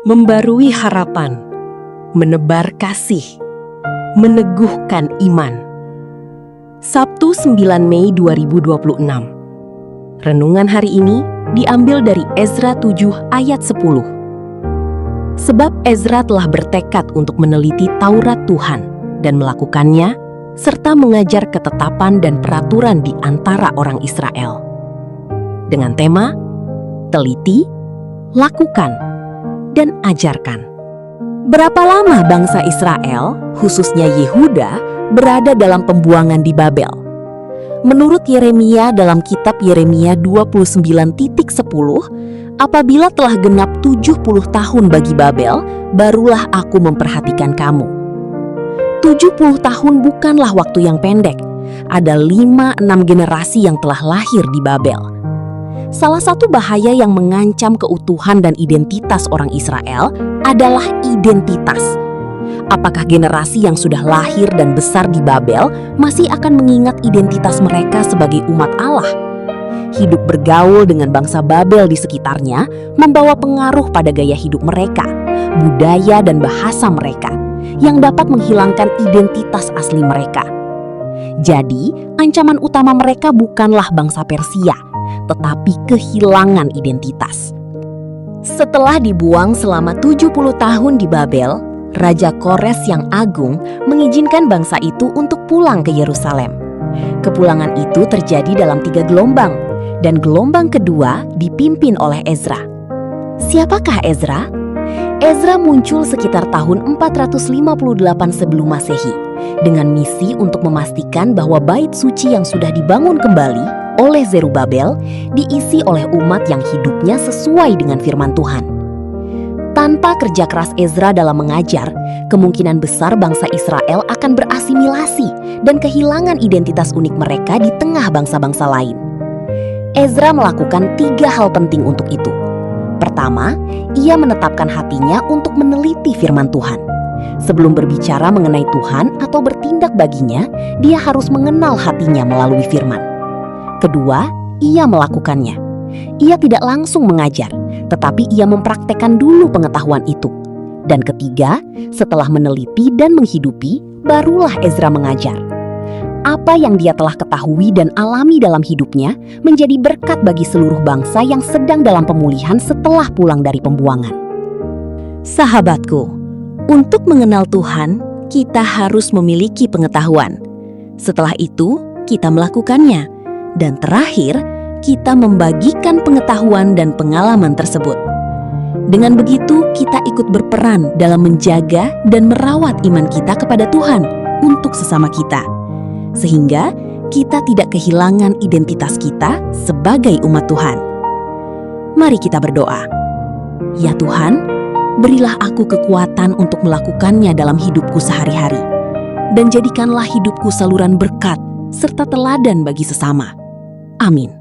membarui harapan, menebar kasih, meneguhkan iman. Sabtu 9 Mei 2026. Renungan hari ini diambil dari Ezra 7 ayat 10. Sebab Ezra telah bertekad untuk meneliti Taurat Tuhan dan melakukannya, serta mengajar ketetapan dan peraturan di antara orang Israel. Dengan tema, teliti, lakukan, dan ajarkan. Berapa lama bangsa Israel, khususnya Yehuda, berada dalam pembuangan di Babel? Menurut Yeremia dalam kitab Yeremia 29:10, apabila telah genap 70 tahun bagi Babel, barulah aku memperhatikan kamu. 70 tahun bukanlah waktu yang pendek. Ada 5-6 generasi yang telah lahir di Babel. Salah satu bahaya yang mengancam keutuhan dan identitas orang Israel adalah identitas. Apakah generasi yang sudah lahir dan besar di Babel masih akan mengingat identitas mereka sebagai umat Allah? Hidup bergaul dengan bangsa Babel di sekitarnya membawa pengaruh pada gaya hidup mereka, budaya dan bahasa mereka, yang dapat menghilangkan identitas asli mereka. Jadi, ancaman utama mereka bukanlah bangsa Persia, tetapi kehilangan identitas. Setelah dibuang selama 70 tahun di Babel, Raja Kores yang agung mengizinkan bangsa itu untuk pulang ke Yerusalem. Kepulangan itu terjadi dalam 3 gelombang, dan gelombang kedua dipimpin oleh Ezra. Siapakah Ezra? Ezra muncul sekitar tahun 458 sebelum Masehi dengan misi untuk memastikan bahwa bait suci yang sudah dibangun kembali oleh Zerubabel diisi oleh umat yang hidupnya sesuai dengan firman Tuhan. Tanpa kerja keras Ezra dalam mengajar, kemungkinan besar bangsa Israel akan berasimilasi dan kehilangan identitas unik mereka di tengah bangsa-bangsa lain. Ezra melakukan 3 hal penting untuk itu. Pertama, ia menetapkan hatinya untuk meneliti firman Tuhan. Sebelum berbicara mengenai Tuhan atau bertindak baginya, dia harus mengenal hatinya melalui firman. Kedua, ia melakukannya. Ia tidak langsung mengajar, tetapi ia mempraktekkan dulu pengetahuan itu. Dan ketiga, setelah meneliti dan menghidupi, barulah Ezra mengajar. Apa yang dia telah ketahui dan alami dalam hidupnya menjadi berkat bagi seluruh bangsa yang sedang dalam pemulihan setelah pulang dari pembuangan. Sahabatku, untuk mengenal Tuhan, kita harus memiliki pengetahuan. Setelah itu, kita melakukannya. Dan terakhir, kita membagikan pengetahuan dan pengalaman tersebut. Dengan begitu, kita ikut berperan dalam menjaga dan merawat iman kita kepada Tuhan untuk sesama kita. Sehingga kita tidak kehilangan identitas kita sebagai umat Tuhan. Mari kita berdoa. Ya Tuhan, berilah aku kekuatan untuk melakukannya dalam hidupku sehari-hari. Dan jadikanlah hidupku saluran berkat serta teladan bagi sesama. Amin.